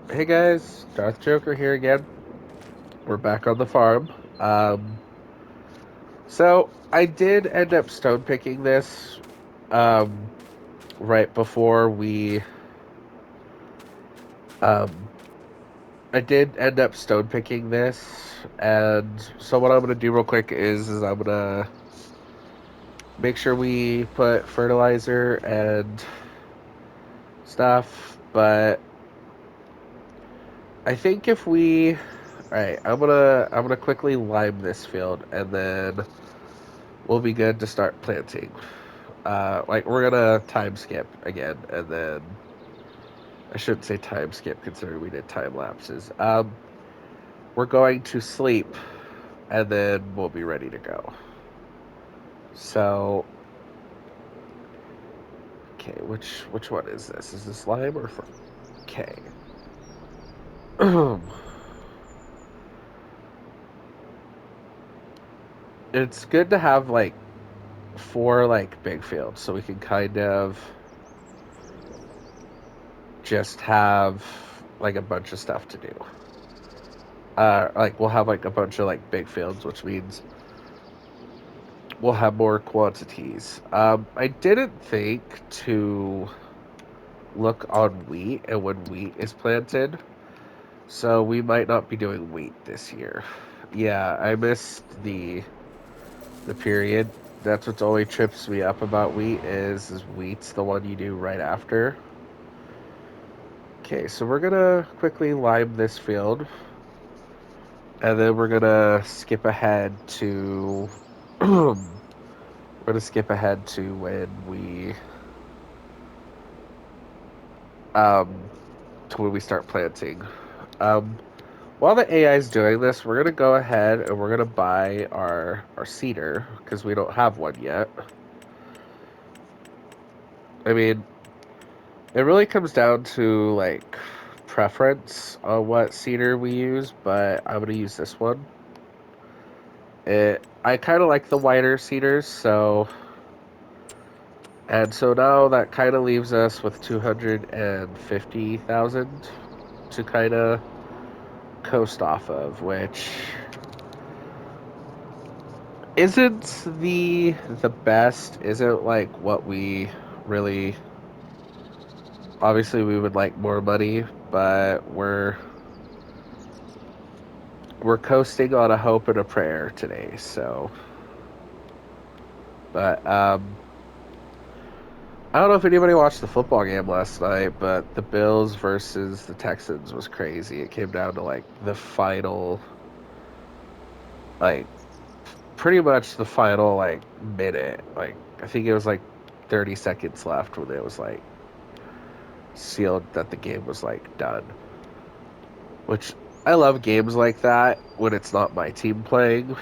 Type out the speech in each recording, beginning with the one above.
Hey guys, Darth Joker here again. We're back on the farm. Um, so I did end up stone picking this um, right before we. Um, I did end up stone picking this, and so what I'm gonna do real quick is I'm gonna make sure we put fertilizer and stuff. But I think if we, all right, I'm gonna quickly lime this field, and then we'll be good to start planting. Like we're gonna time skip again, and then I shouldn't say time skip considering we did time lapses. We're going to sleep, and then we'll be ready to go. So, okay, which one is this? Is this lime or okay? It's good to have like four like big fields, so we can kind of just have like a bunch of stuff to do. Like we'll have like a bunch of like big fields, which means we'll have more quantities. I didn't think to look on wheat and when wheat is planted, so we might not be doing wheat this year. Yeah, I missed the period. That's what's always trips me up about wheat is wheat's the one you do right after. Okay, so we're gonna quickly lime this field, and then we're gonna skip ahead to we're gonna skip ahead to when we um start planting. Um, while the AI is doing this, we're gonna go ahead and we're gonna buy our seeder because we don't have one yet. I mean, it really comes down to like preference on what seeder we use, but I'm gonna use this one. I kind of like the wider seeders, so now that kind of leaves us with 250,000 to kind of coast off of, which isn't the best, isn't like what we really, obviously we would like more money, but we're coasting on a hope and a prayer today. So, but I don't know if anybody watched the football game last night, but the Bills versus the Texans was crazy. It came down to like the final, like pretty much the final like minute. Like I think it was like 30 seconds left when it was like sealed that the game was like done. Which I love games like that when it's not my team playing.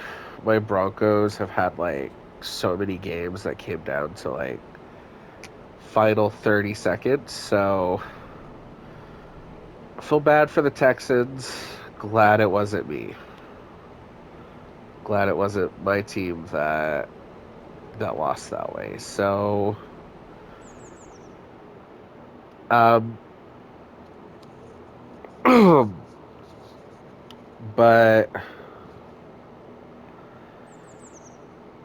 My Broncos have had like so many games that came down to like final 30 seconds. So I feel bad for the Texans. Glad it wasn't me. Glad it wasn't my team that lost that way. So um but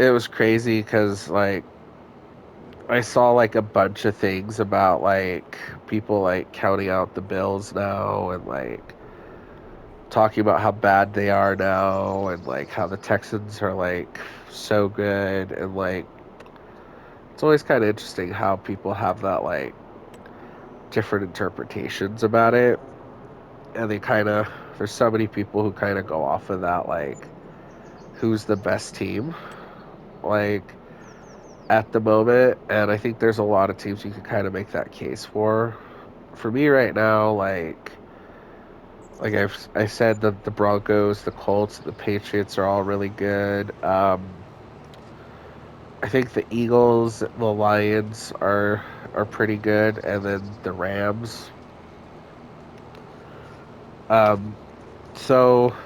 it was crazy cuz like I saw like a bunch of things about like people like counting out the Bills now and like talking about how bad they are now and like how the Texans are like so good and like it's always kind of interesting how people have that like different interpretations about it and they kind of there's so many people who kind of go off of that like who's the best team like at the moment and I think there's a lot of teams you could kind of make that case for me right now, like I said, the Broncos, the Colts, the Patriots are all really good. I think the Eagles, the Lions are pretty good, and then the Rams. Um, so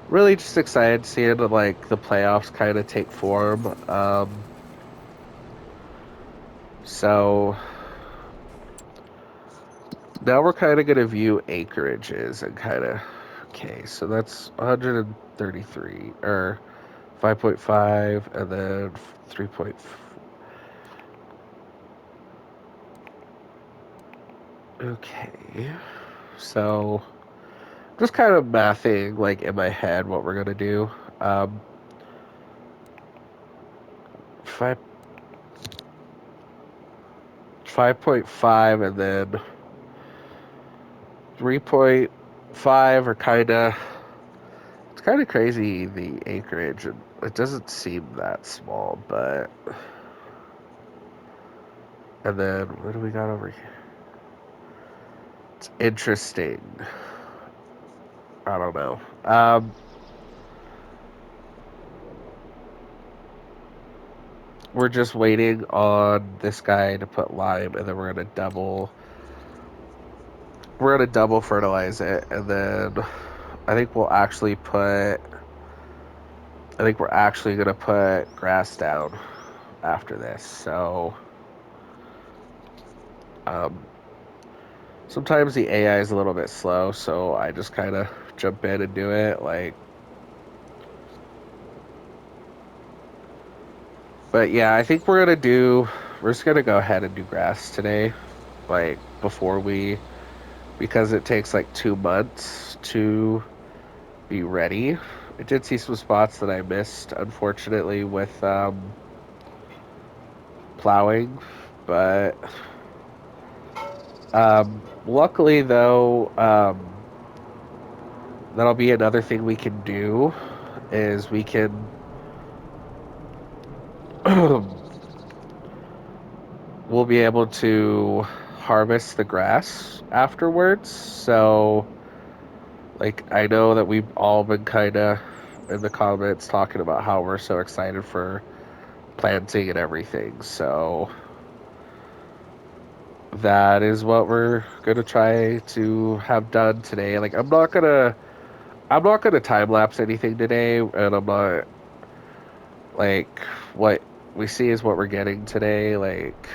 really just excited seeing like the playoffs kind of take form. So Now we're kind of going to view acreages and kind of, okay, so that's 133, or 5.5, and then 3. Okay, so just kind of mathing like in my head what we're gonna do. 5 5.5 and then 3.5 are kind of, it's kind of crazy, the acreage, and it doesn't seem that small, but, and then what do we got over here? It's interesting. I don't know. We're just waiting on this guy to put lime, and then we're gonna double fertilize it, and then I think we'll actually put I think we're actually gonna put grass down after this. So um, sometimes the AI is a little bit slow, so I just kind of jump in and do it. But yeah, I think we're just gonna go ahead and do grass today, like before we because it takes like 2 months to be ready. I did see some spots that I missed, unfortunately, with plowing, but luckily though, that'll be another thing we can do is we can we'll be able to harvest the grass afterwards. So, like, I know that we've all been kind of in the comments talking about how we're so excited for planting and everything. So, that is what we're gonna try to have done today. Like, I'm not gonna time lapse anything today, and I'm not like what we see is what we're getting today. Like,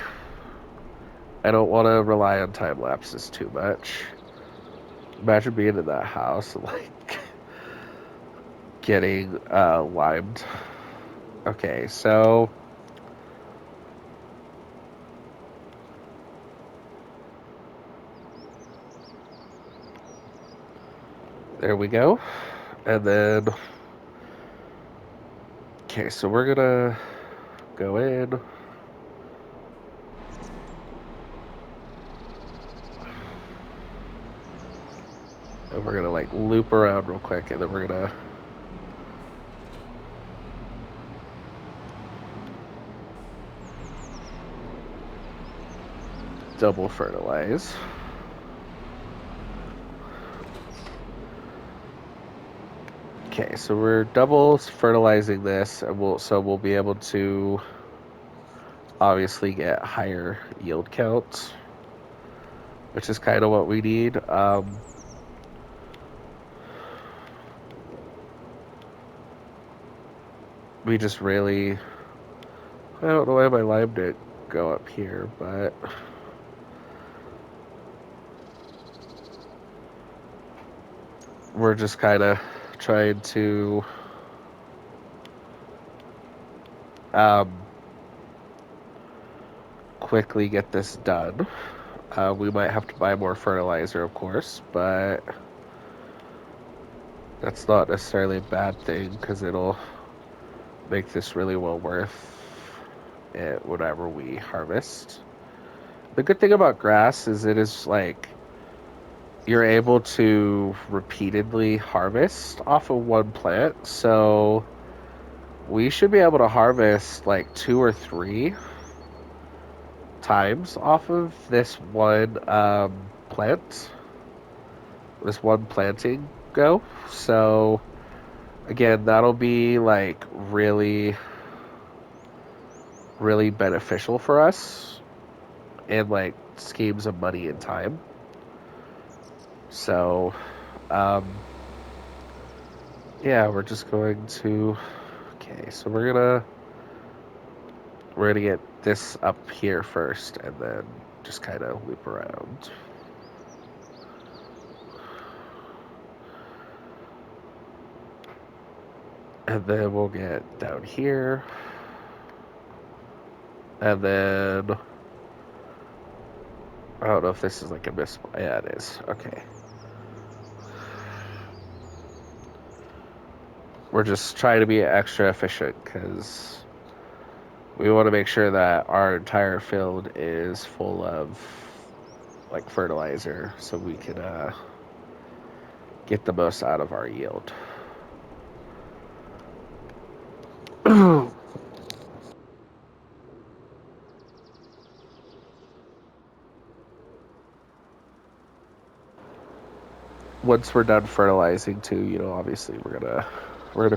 I don't want to rely on time lapses too much. Imagine being in that house and like getting limed. Okay, so there we go. And then, okay, so we're gonna go in and we're gonna like loop around real quick, and then we're gonna double fertilize. Okay, so we're double fertilizing this, and we'll be able to obviously get higher yield counts, which is kind of what we need. We just really, I don't know why my lime didn't go up here, but we're just kind of trying to um, quickly get this done. We might have to buy more fertilizer, of course, but that's not necessarily a bad thing because it'll make this really well worth it whenever we harvest. The good thing about grass is it is like you're able to repeatedly harvest off of one plant. So we should be able to harvest like 2 or 3 times off of this one plant, this one planting go. So again, that'll be like really, really beneficial for us in like schemes of money and time. So, um, yeah, we're just going to. Okay, so we're gonna get this up here first, and then just kind of loop around. And then we'll get down here. And then I don't know if this is like a miss. Yeah, it is. Okay. We're just trying to be extra efficient because we want to make sure that our entire field is full of like fertilizer so we can get the most out of our yield. Once we're done fertilizing too, obviously we're gonna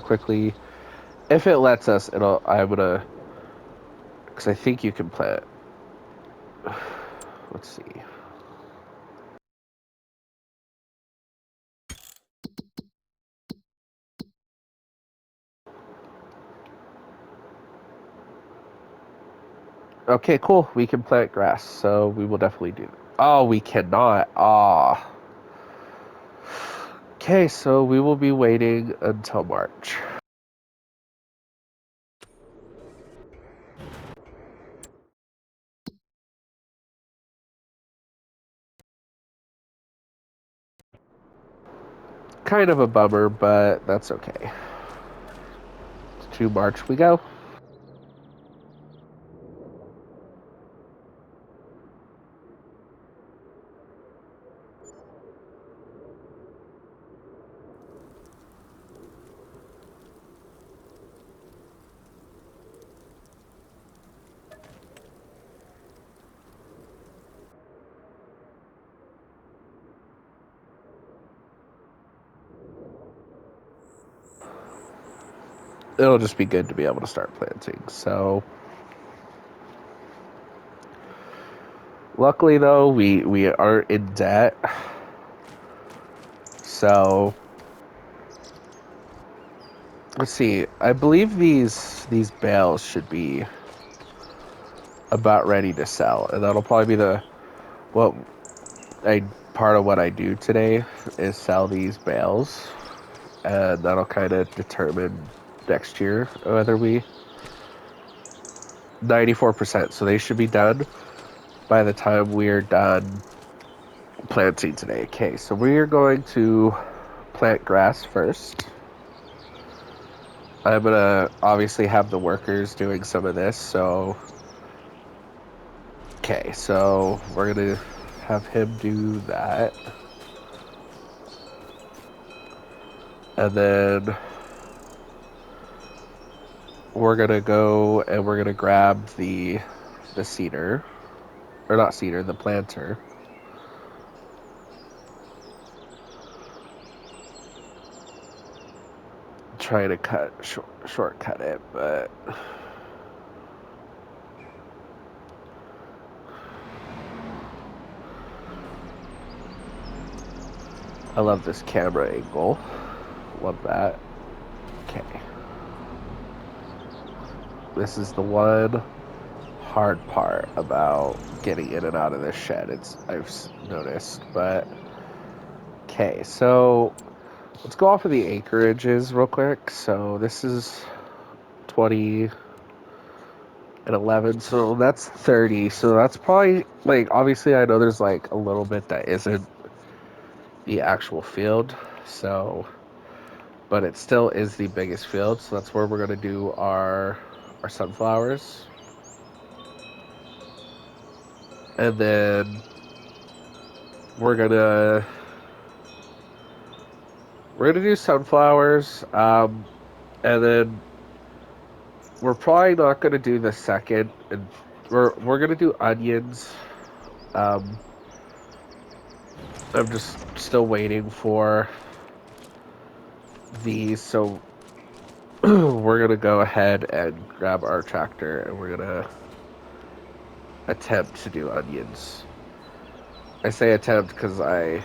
quickly, if it lets us, I'm gonna, because I think you can plant. Let's see. Okay, cool. We can plant grass, so we will definitely do that. Oh, we cannot. Ah. Okay, so we will be waiting until March. Kind of a bummer, but that's okay. To March we go. It'll just be good to be able to start planting. So, luckily though, we aren't in debt. So, let's see. I believe these bales should be about ready to sell, and that'll probably be the what I part of what I do today is sell these bales, and that'll kind of determine next year whether we 94%. So they should be done by the time we're done planting today. Okay, so we're going to plant grass first. I'm gonna obviously have the workers doing some of this, so okay, so we're gonna have him do that. And then we're gonna go and we're gonna grab the cedar. Or not cedar, the planter. Trying to shortcut it, but I love this camera angle. Love that. Okay. This is the one hard part about getting in and out of this shed. I've noticed, but okay. So let's go off of the acreages real quick. So this is 20 and 11, so that's 30. So that's probably like obviously I know there's like a little bit that isn't the actual field. So but it still is the biggest field, so that's where we're going to do our sunflowers. And then we're going to do sunflowers, and then we're probably not going to do the second, and we're going to do onions. um, I'm just still waiting for these, so we're going to go ahead and grab our tractor and we're going to attempt to do onions. I say attempt because I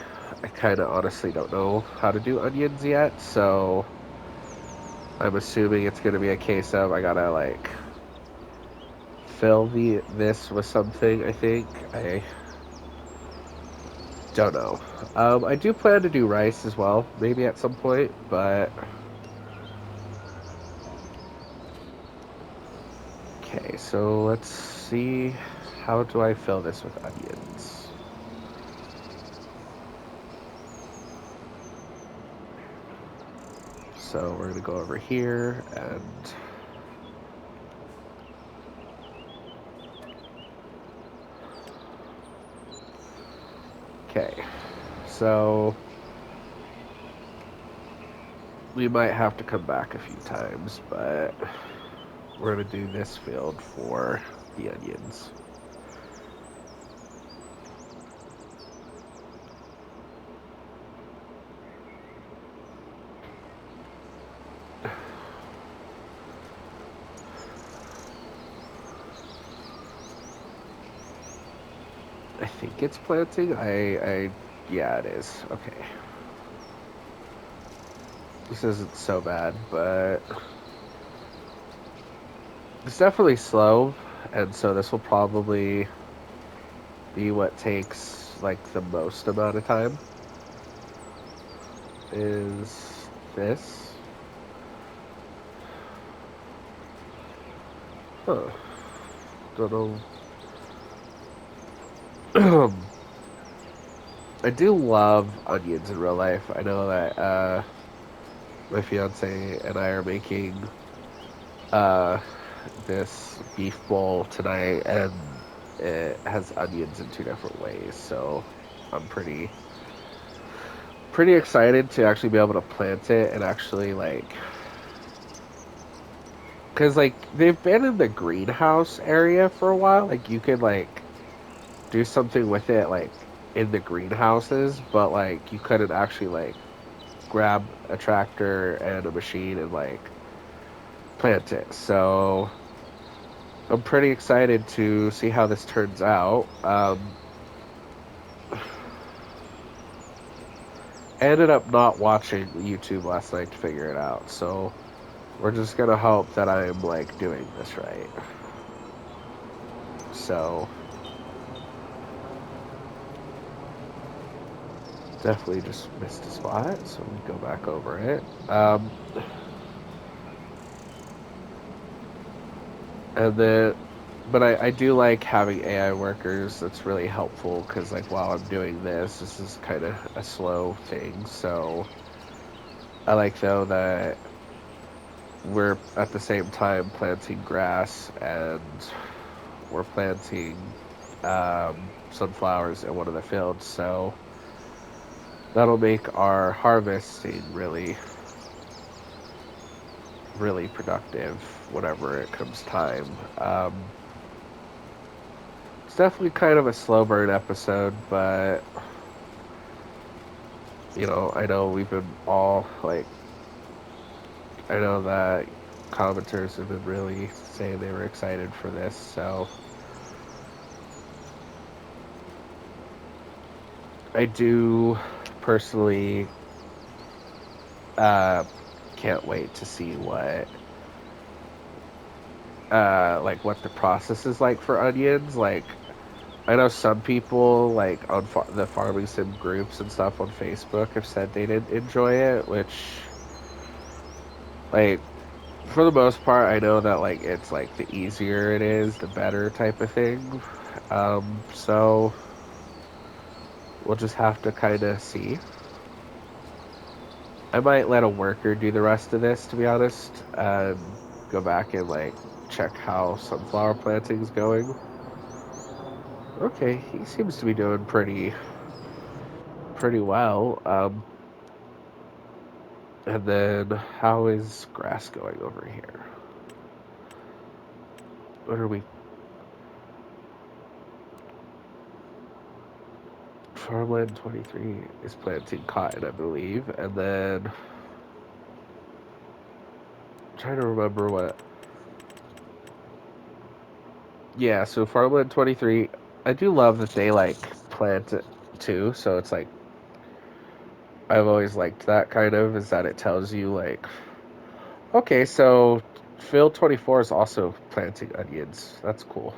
kind of honestly don't know how to do onions yet, so I'm assuming it's going to be a case of I gotta like fill this with something. I think I don't know. I do plan to do rice as well, maybe at some point, but so let's see. How do I fill this with onions? So we're gonna go over here and okay. So we might have to come back a few times, but we're gonna do this field for the onions. I think it's planting. Yeah, it is. Okay. This isn't so bad, but it's definitely slow, and so this will probably be what takes like the most amount of time. Is this? Huh. Don't know. I do love onions in real life. I know that my fiance and I are making uh, this beef bowl tonight, and it has onions in two different ways. So I'm pretty excited to actually be able to plant it and actually like, because like they've been in the greenhouse area for a while. Like you could like do something with it like in the greenhouses, but like you couldn't actually like grab a tractor and a machine and like plant it. So I'm pretty excited to see how this turns out. I ended up not watching YouTube last night to figure it out, so we're just gonna hope that I'm like doing this right. So definitely just missed a spot, so we go back over it. And then, but I do like having AI workers. That's really helpful because like while I'm doing this is kind of a slow thing. So I like though that we're at the same time planting grass and we're planting sunflowers in one of the fields. So that'll make our harvesting really productive whenever it comes time. It's definitely kind of a slow burn episode, but I know we've been all like, I know that commenters have been really saying they were excited for this, so I do personally uh, can't wait to see what the process is like for onions. Like, I know some people like on the farming sim groups and stuff on Facebook have said they didn't enjoy it, which like for the most part, I know that like it's like the easier it is, the better type of thing. So we'll just have to kind of see. I might let a worker do the rest of this, to be honest, and go back and like check how sunflower planting's going. Okay, he seems to be doing pretty well. And then how is grass going over here? What are we? Farmland 23 is planting cotton, I believe, and then I'm trying to remember what. Yeah, so Farmland 23, I do love that they like plant it too. So it's like I've always liked that kind of is that it tells you like, okay, so Field 24 is also planting onions. That's cool.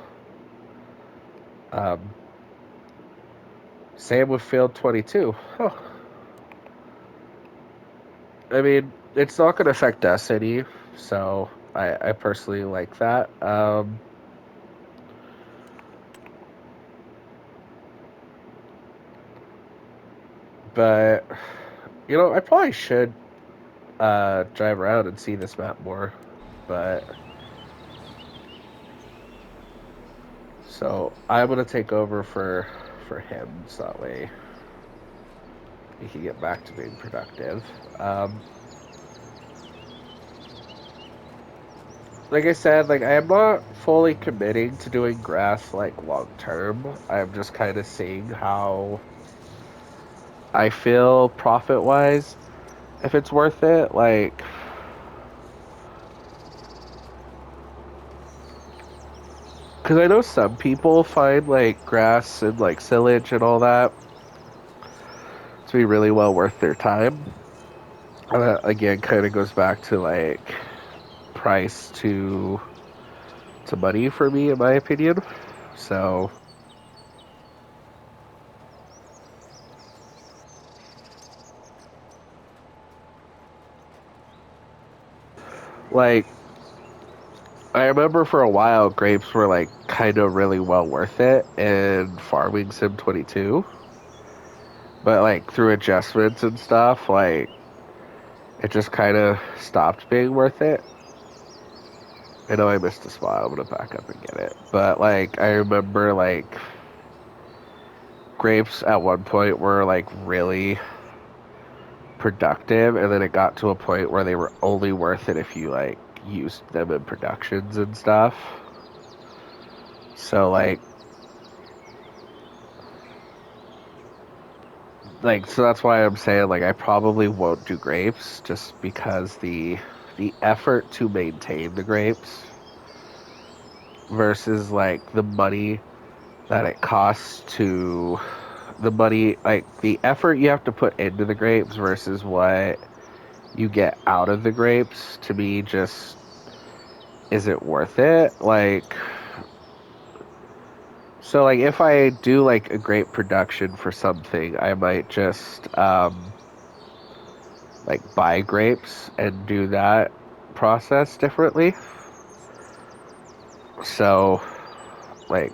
Um, Same with Field 22. Huh. I mean, it's not going to affect us any, so I personally like that. But I probably should drive around and see this map more. But so I'm gonna take over for him, so that way he can get back to being productive. Um, like I said, like I am not fully committing to doing grass like long term. I'm just kind of seeing how I feel profit wise, if it's worth it. Like, because I know some people find like grass and like silage and all that to be really well worth their time. And that again kind of goes back to like price to money for me, in my opinion. So, like, I remember for a while grapes were like kind of really well worth it in Farming Sim 22, but like through adjustments and stuff, like it just kind of stopped being worth it. I know I missed a spot. I'm gonna back up and get it, but like I remember like grapes at one point were like really productive, and then it got to a point where they were only worth it if you like used them in productions and stuff. So so that's why I'm saying like I probably won't do grapes just because the effort to maintain the grapes versus like the money that it costs to the money like the effort you have to put into the grapes versus what you get out of the grapes to me just isn't worth it. Like, so like if I do like a grape production for something, I might just like buy grapes and do that process differently. So like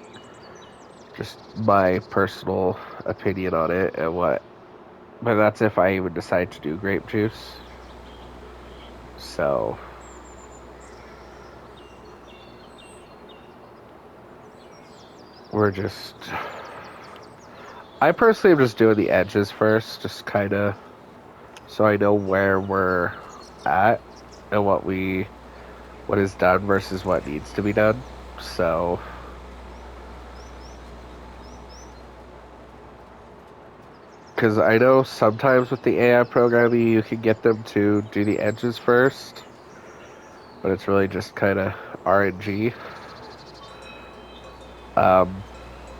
just my personal opinion on it and what but that's if I even decide to do grape juice. So we're just I personally am just doing the edges first, just kind of so I know where we're at and what is done versus what needs to be done. So because I know sometimes with the AI programming you can get them to do the edges first, but it's really just kind of RNG. Um,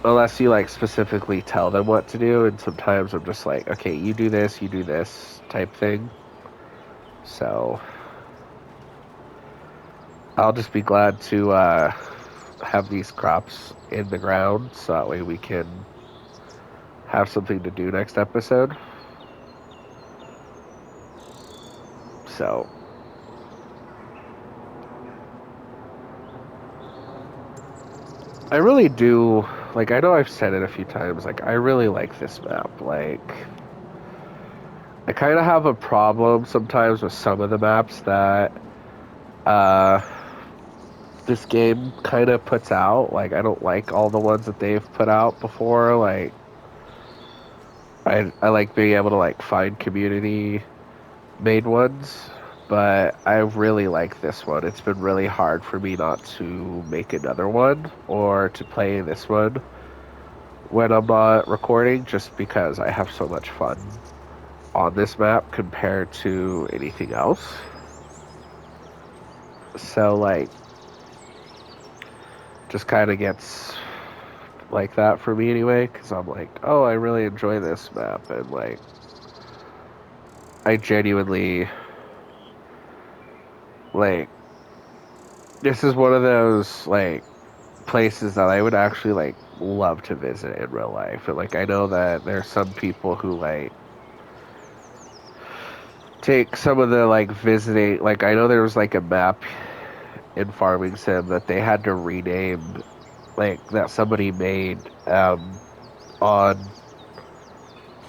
unless you like specifically tell them what to do, and sometimes I'm just like, okay, you do this type thing. So I'll just be glad to have these crops in the ground, so that way we can have something to do next episode. So I really do like I know I've said it a few times, like I really like this map. Like I kind of have a problem sometimes with some of the maps that uh this game kind of puts out. Like I don't like all the ones that they've put out before. Like I like being able to like find community made ones, but I really like this one. It's been really hard for me not to make another one or to play this one when I'm not recording just because I have so much fun on this map compared to anything else. So like just kind of gets like that for me anyway cuz I'm like, "Oh, I really enjoy this map." And like I genuinely like this is one of those like places that I would actually like love to visit in real life. And like I know that there's some people who like take some of the like visiting like I know there was like a map in Farming Sim that they had to rename like that somebody made on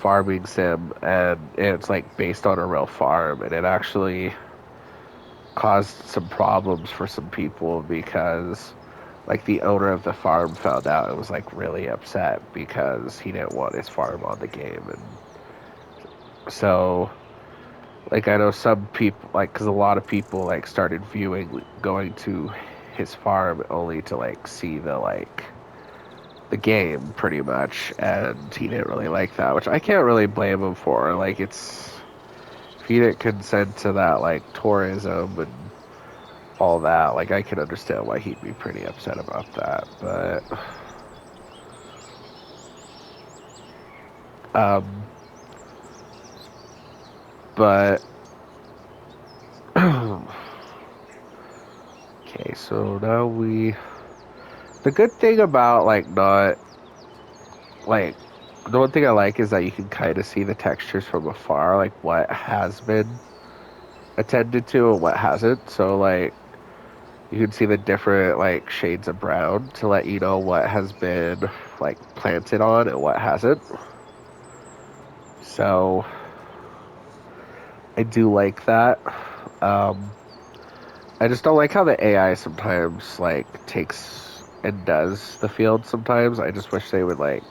farming sim, and it's like based on a real farm, and it actually caused some problems for some people because like the owner of the farm found out and was like really upset because he didn't want his farm on the game. And so like I know some people like because a lot of people like started viewing going to his farm only to like see the game pretty much, and he didn't really like that, which I can't really blame him for. Like it's if he didn't consent to that like tourism and all that, like I can understand why he'd be pretty upset about that. Um, but okay, so now the good thing about like not like the one thing I like is that you can kind of see the textures from afar, like what has been attended to and what hasn't. So like you can see the different like shades of brown to let you know what has been like planted on and what hasn't. So I do like that. Um, I just don't like how the AI sometimes like takes and does the field sometimes. I just wish they would like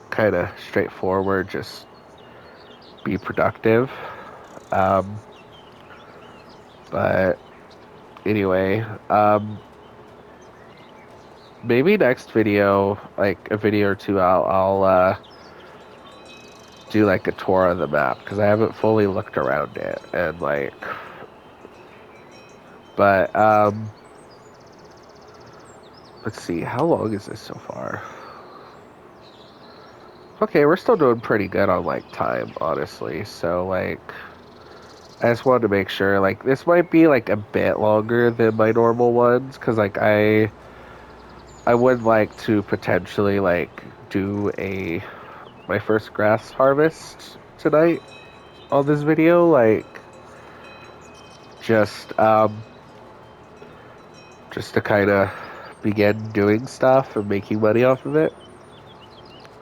kind of straightforward, just be productive. Um, but anyway, maybe next video, like a video or two, I'll do like a tour of the map because I haven't fully looked around it and like, but let's see, how long is this so far? Okay, we're still doing pretty good on like time, honestly. So like I just wanted to make sure like this might be like a bit longer than my normal ones cuz like I would like to potentially like do a my first grass harvest tonight on this video like just um just to kind of begin doing stuff and making money off of it.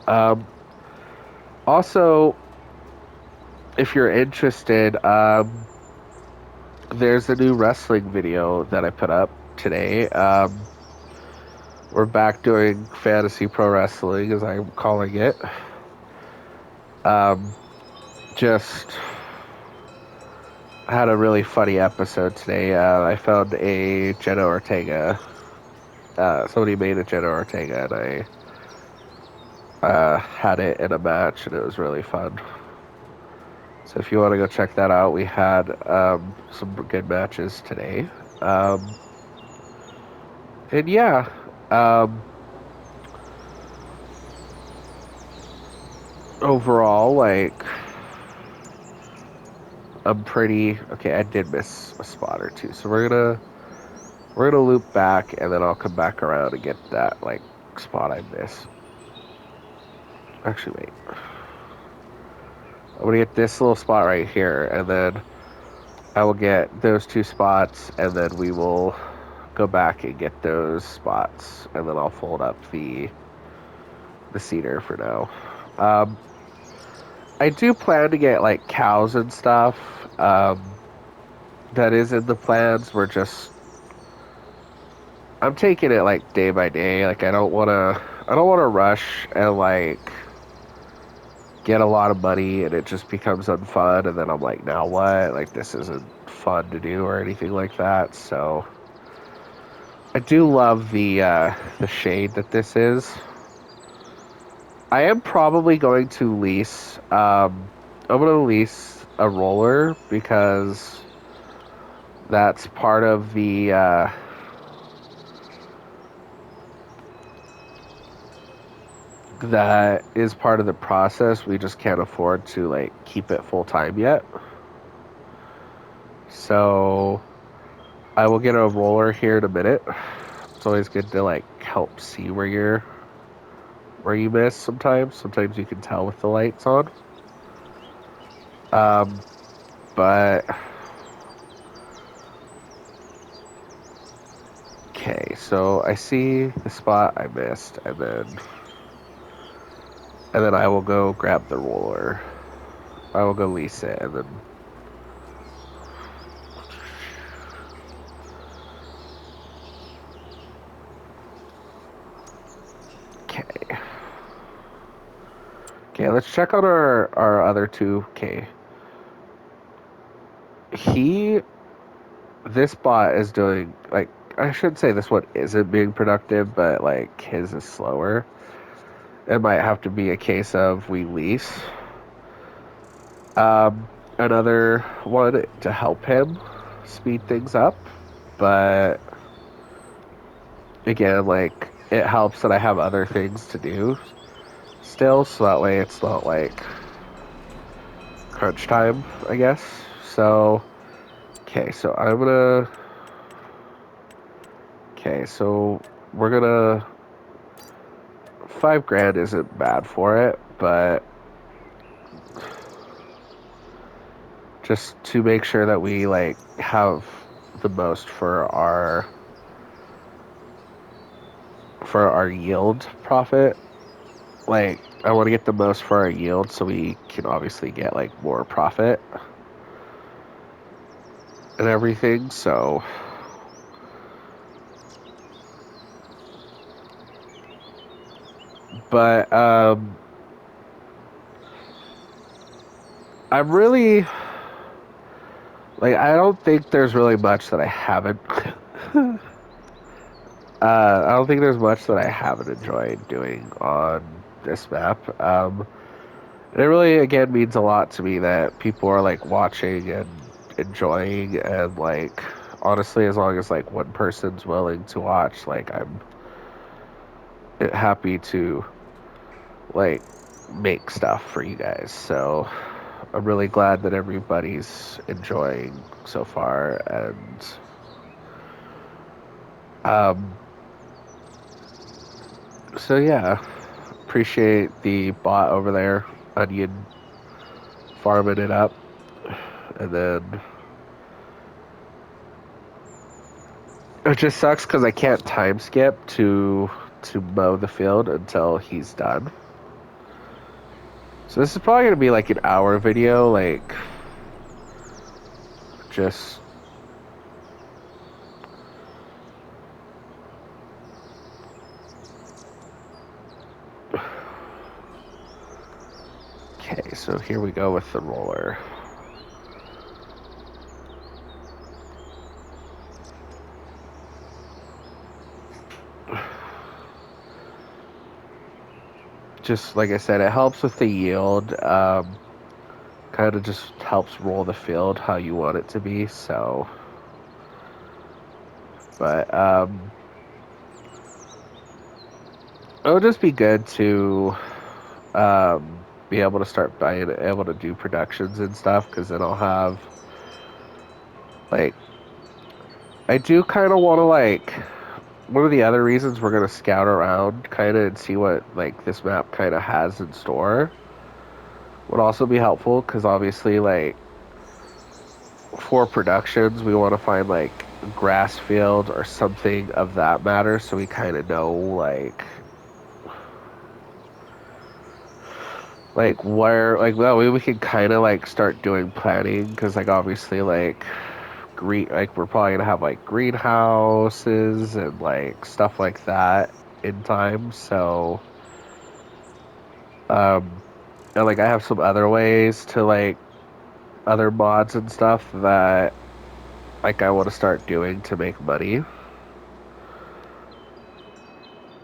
Um Also, if you're interested, there's a new wrestling video that I put up today. We're back doing fantasy pro wrestling, as I'm calling it. Um, just had a really funny episode today. I found a Jenna Ortega. Somebody made a Jenna Ortega, and I had it in a match, and it was really fun. So if you want to go check that out, we had some good matches today. Um, and yeah, um, overall, like I'm pretty okay. I did miss a spot or two, so we're gonna loop back, and then I'll come back around and get that like spot I missed. Actually, wait. I'm gonna get this little spot right here, and then I will get those two spots, and then we will go back and get those spots, and then I'll fold up the cedar for now. Um, I do plan to get like cows and stuff. That is in the plans. I'm taking it like day by day. Like I don't wanna rush and like get a lot of money and it just becomes unfun and then I'm like, now what? Like this isn't fun to do or anything like that. So I do love the shade that this is. I am probably going to lease I'm gonna lease a roller because that's part of the that is part of the process. We just can't afford to like keep it full time yet. So I will get a roller here in a minute. It's always good to like help see where you miss sometimes. Sometimes you can tell with the lights on. Um, but okay, so I see the spot I missed, and then And then I will go grab the roller. I will go lease it, and then okay. Okay, let's check on our other two. Okay, he this bot is doing like I should say this one isn't being productive, but like his is slower. It might have to be a case of we lease another one to help him speed things up, but again, like it helps that I have other things to do still, so that way it's not like crunch time, I guess. So, okay, so I'm gonna. Okay, so we're gonna. 5 grand isn't bad for it, but just to make sure that we like have the most for our yield profit. Like I want to get the most for our yield so we can obviously get like more profit and everything. So but I'm really like I don't think there's really much that I haven't I don't think there's much that I haven't enjoyed doing on this map. And it really again means a lot to me that people are like watching and enjoying and like honestly as long as like one person's willing to watch, like I'm happy to like make stuff for you guys. So I'm really glad that everybody's enjoying so far and um so yeah, appreciate the bot over there, onion farming it up, and then it just sucks because I can't time skip to mow the field until he's done. So this is probably gonna be like an hour video, like just okay. So here we go with the roller. Just like I said, it helps with the yield. Kind of just helps roll the field how you want it to be. So, but it would just be good to be able to start being able to do productions and stuff because then I'll have like I do kind of want to like one of the other reasons we're gonna scout around kind of and see what like this map kind of has in store would also be helpful because obviously like for productions we want to find like grass field or something of that matter so we kind of know like where like that way we can kind of like start doing planning because like obviously like green like we're probably gonna have like greenhouses and like stuff like that in time so um and like I have some other ways to like other mods and stuff that like I want to start doing to make money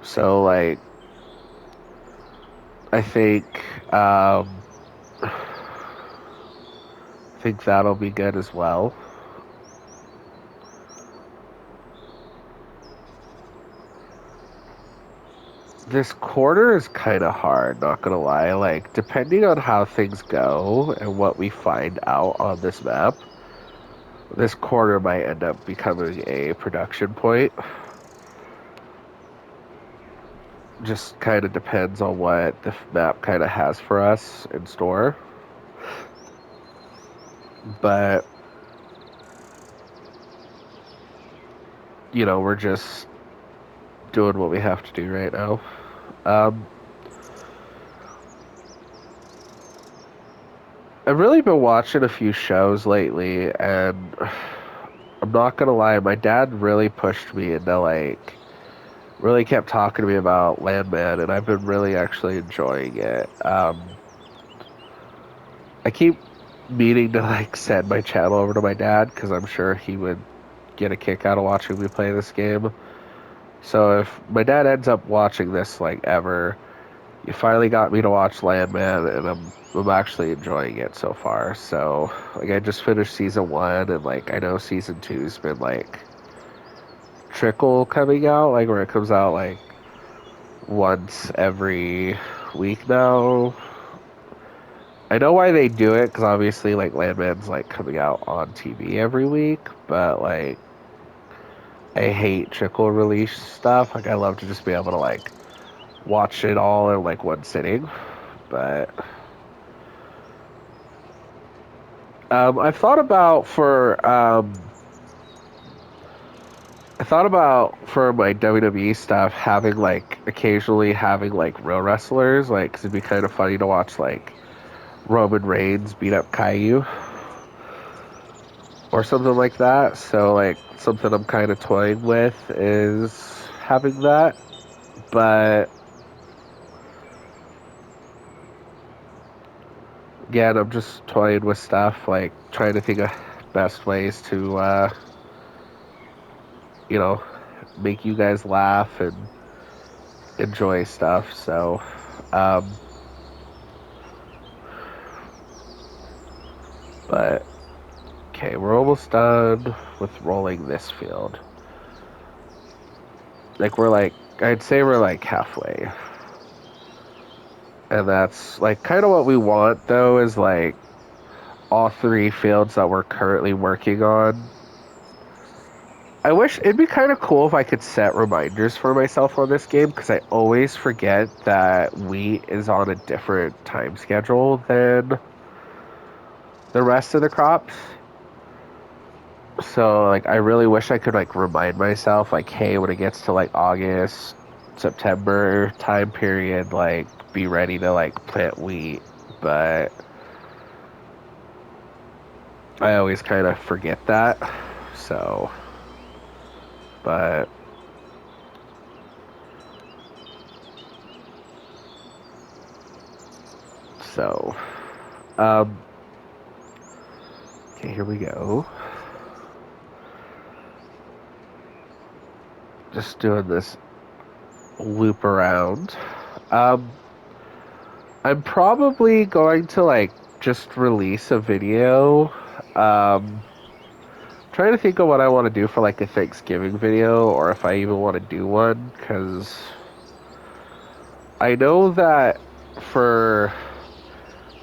so like I um think that'll be good as well. This quarter is kind of hard, not gonna lie. Like, depending on how things go and what we find out on this map, this quarter might end up becoming a production point. Just kind of depends on what the map kind of has for us in store. But, we're just doing what we have to do right now. Um, I've really been watching a few shows lately, and I'm not gonna lie, my dad really pushed me into like really kept talking to me about Landman, and I've been really actually enjoying it. I keep meaning to like send my channel over to my dad because I'm sure he would get a kick out of watching me play this game. So if my dad ends up watching this like ever, you finally got me to watch Landman, and I'm actually enjoying it so far. So like I just finished season one, and like I know season two's been like trickle coming out, like where it comes out like once every week now. I know why they do it because obviously like Landman's like coming out on TV every week, but like I hate trickle release stuff. Like I love to just be able to like watch it all in like one sitting. But I've thought about for I thought about for my WWE stuff having like occasionally having like real wrestlers, like 'cause it'd be kind of funny to watch like Roman Reigns beat up Caillou or something like that. So like something I'm kind of toying with is having that, but again, I'm just toying with stuff like trying to think of best ways to you know make you guys laugh and enjoy stuff. So um, but okay, we're almost done with rolling this field. Like we're like I'd say we're like halfway. And that's like kind of what we want though is like all three fields that we're currently working on. I wish it'd be kind of cool if I could set reminders for myself on this game because I always forget that wheat is on a different time schedule than the rest of the crops. So like I really wish I could like remind myself like hey when it gets to like August, September time period like be ready to like plant wheat, but I always kind of forget that. So, but so um okay, here we go. Just doing this loop around. Um, I'm probably going to like just release a video. Um, trying to think of what I want to do for like a Thanksgiving video or if I even want to do one because I know that for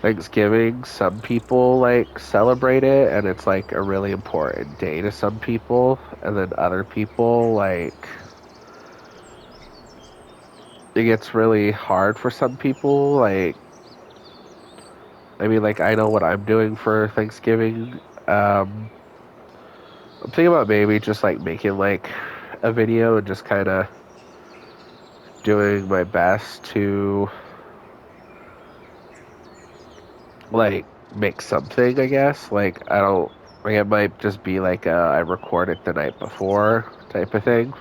Thanksgiving, some people like celebrate it and it's like a really important day to some people, and then other people like it gets really hard for some people. Like, I mean, like, I know what I'm doing for Thanksgiving. I'm thinking about maybe just like making like a video and just kind of doing my best to like make something, I guess. Like, I don't, like, it might just be like I record it the night before type of thing.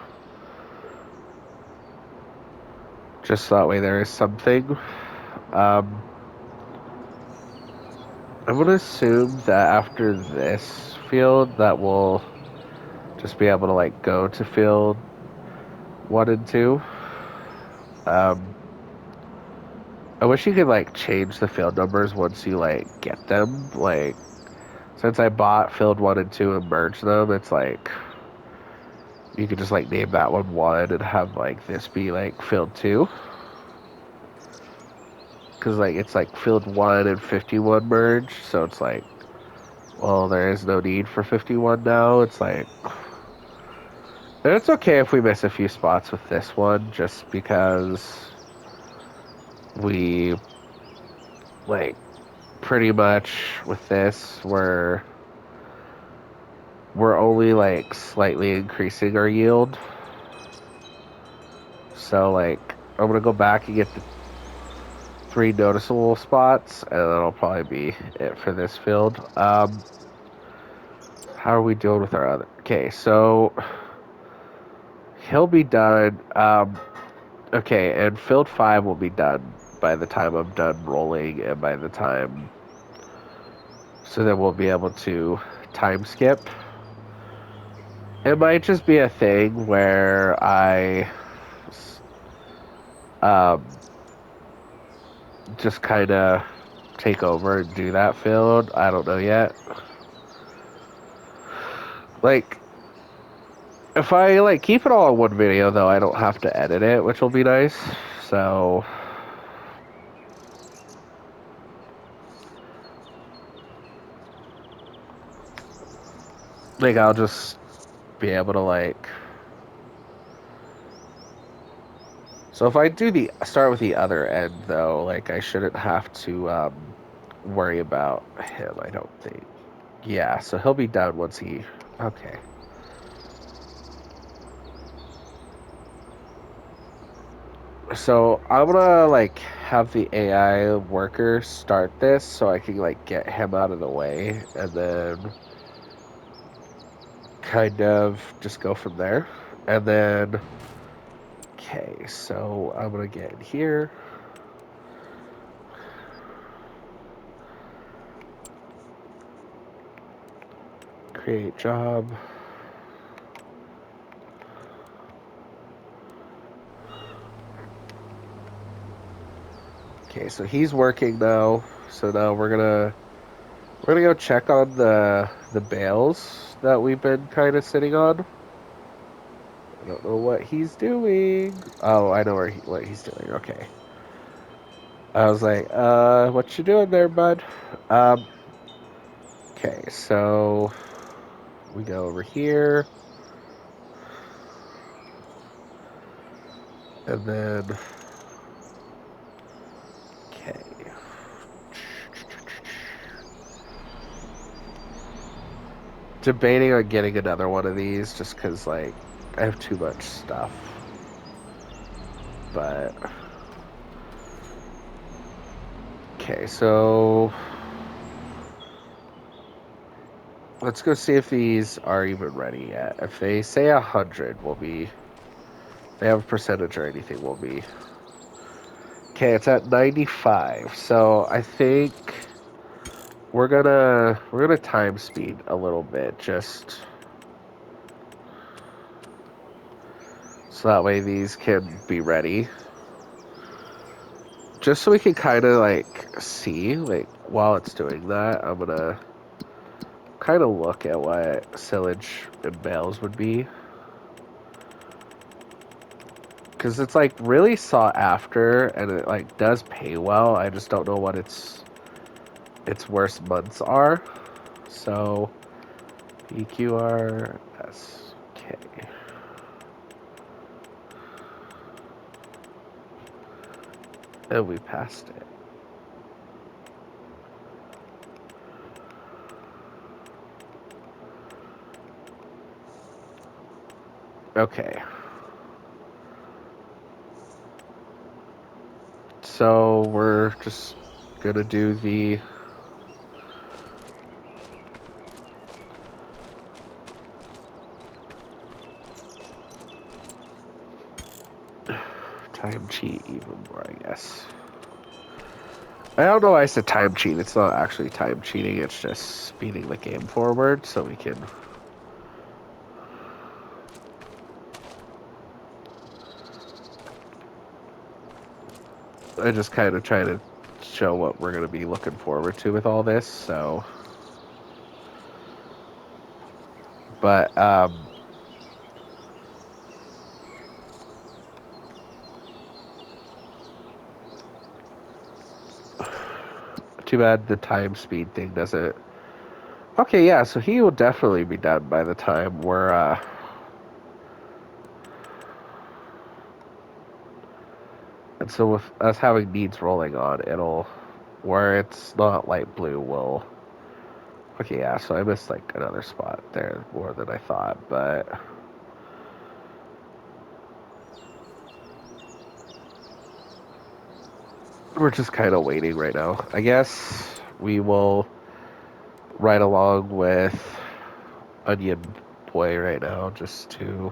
Just that way there is something. Um, I'm gonna assume that after this field that we'll just be able to like go to field one and two. Um, I wish you could like change the field numbers once you like get them. Like since I bought field one and two and merged them, it's like you could just like name that one and have like this be like field two. Cause like it's like field one and 51 merged, so it's like, well, there is no need for 51 now. It's like, and it's okay if we miss a few spots with this one, just because we like pretty much with this we're only like slightly increasing our yield. So like I'm gonna go back and get the 3 noticeable spots, and that'll probably be it for this field. How are we doing with our other? Okay, so he'll be done. Okay, and field 5 will be done by the time I'm done rolling, and by the time. So then we'll be able to time skip. It might just be a thing where I um, just kind of take over and do that field. I don't know yet. Like, if I like keep it all in one video, though, I don't have to edit it, which will be nice. So, like, I'll just be able to like. So if I do the start with the other end, though, like I shouldn't have to worry about him. I don't think. Yeah, so he'll be done once he. Okay. So I'm gonna like have the AI worker start this so I can like get him out of the way and then kind of just go from there. And then okay, so I'm gonna get in here. Create job. Okay, so he's working now. So now we're gonna go check on the bales that we've been kind of sitting on. I don't know what he's doing. Oh, I know what he's doing. Okay. I was like, what you doing there, bud? Okay, so we go over here, and then okay. Debating on getting another one of these just because like I have too much stuff, but okay, so let's go see if these are even ready yet. If they say 100, we'll be. They have a percentage or anything, we'll be. Okay, it's at 95. So I think we're gonna time speed a little bit, just so that way these can be ready. Just so we can kind of like see, like while it's doing that, I'm gonna kind of look at what silage and bales would be. Because it's like really sought after and it like does pay well. I just don't know what its worst months are. So EQRSK. And we passed it. Okay. So we're just gonna do the time cheat even more, I guess. I don't know why I said time cheat. It's not actually time cheating. It's just speeding the game forward so we can. I just kind of try to show what we're going to be looking forward to with all this, so. But, too bad the time speed thing doesn't. Okay, yeah, so he will definitely be done by the time we're, And so with us having needs rolling on, it'll, where it's not light blue, will. Okay, yeah, so I missed like another spot there more than I thought, but. we're just kind of waiting right now. I guess we will ride along with Onion Boy right now just to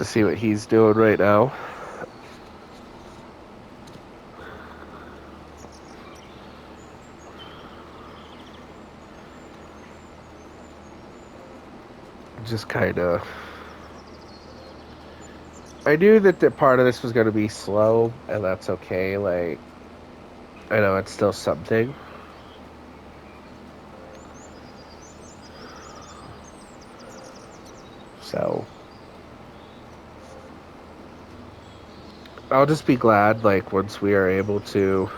see what he's doing right now. Just kind of. I knew that part of this was going to be slow, and that's okay. Like, I know it's still something. So, I'll just be glad, like, once we are able to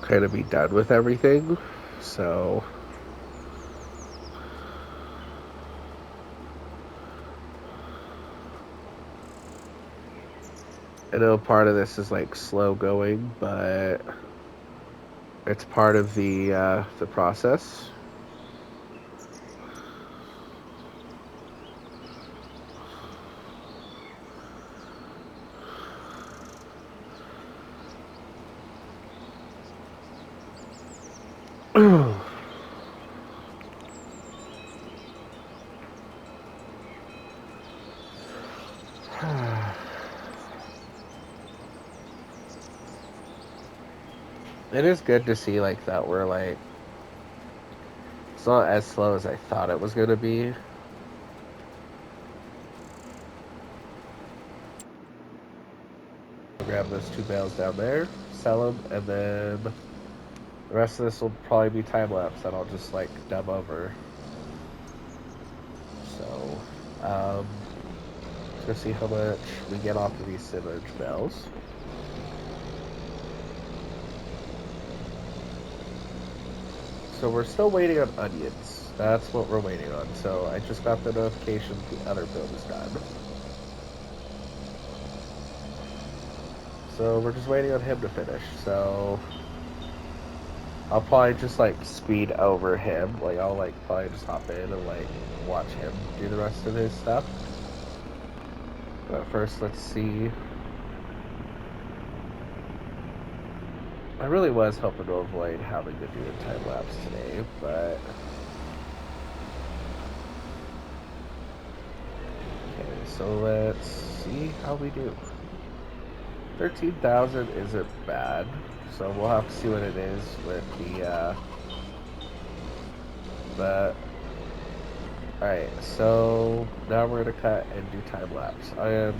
kind of be done with everything. So, I know part of this is like slow going, but it's part of the process. It is good to see like that we're like it's not as slow as I thought it was gonna be. Grab those 2 bales down there, sell them, and then the rest of this will probably be time lapse that I'll just like dub over. So, let's go see how much we get off of these silage bales. So we're still waiting on onions. That's what we're waiting on. So I just got the notification the other build is done. So we're just waiting on him to finish. So I'll probably just like speed over him. Like I'll like probably just hop in and like watch him do the rest of his stuff. But first let's see. I really was hoping to avoid having to do a time lapse today, but okay, so let's see how we do. 13,000 isn't bad, so we'll have to see what it is with the alright, so now we're gonna cut and do time lapse. I am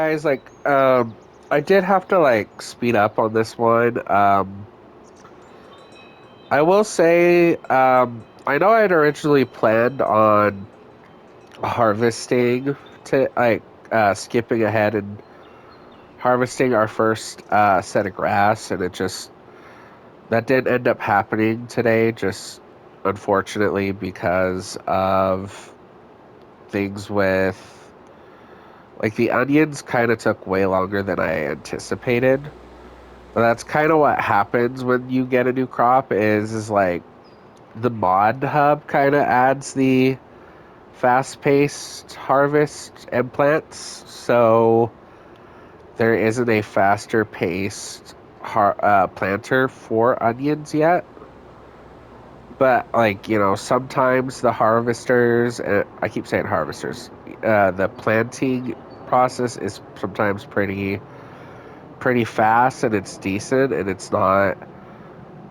guys, I did have to like speed up on this one. I will say, I know I had originally planned on harvesting to skipping ahead and harvesting our first set of grass, and it just that didn't end up happening today, just unfortunately because of things with like the onions kind of took way longer than I anticipated. But that's kind of what happens when you get a new crop is like the mod hub kind of adds the fast-paced harvest and plants, so there isn't a faster-paced planter for onions yet. But like sometimes the harvesters, I keep saying harvesters, the planting process is sometimes pretty fast and it's decent and it's not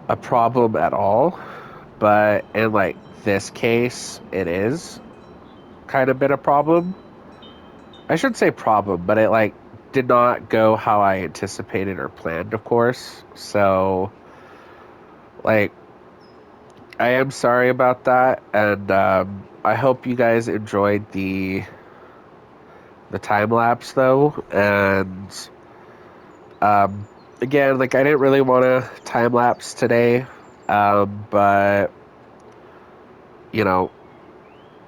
a problem at all. But in like this case, it is kind of been a problem. I shouldn't say problem, but it like did not go how I anticipated or planned, of course. So like I am sorry about that, and I hope you guys enjoyed the time lapse though. And um, again, like I didn't really want to time lapse today, but you know,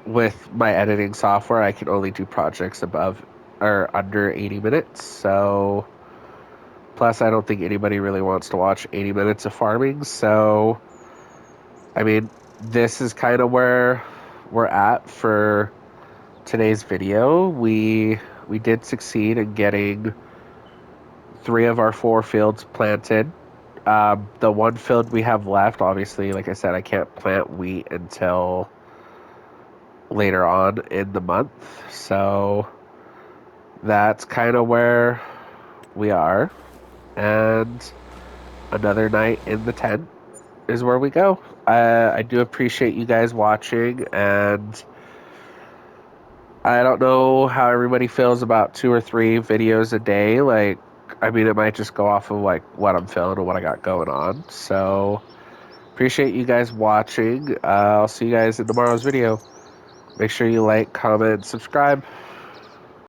with my editing software, I can only do projects above or under 80 minutes. So plus, I don't think anybody really wants to watch 80 minutes of farming. So I mean, this is kind of where we're at for today's video. We did succeed in getting three of our four fields planted. The one field we have left, obviously, like I said, I can't plant wheat until later on in the month. So that's kind of where we are. And another night in the tent is where we go. I do appreciate you guys watching, and I don't know how everybody feels about two or three videos a day. Like, I mean, it might just go off of like what I'm feeling and what I got going on. So, appreciate you guys watching. I'll see you guys in tomorrow's video. Make sure you like, comment, subscribe.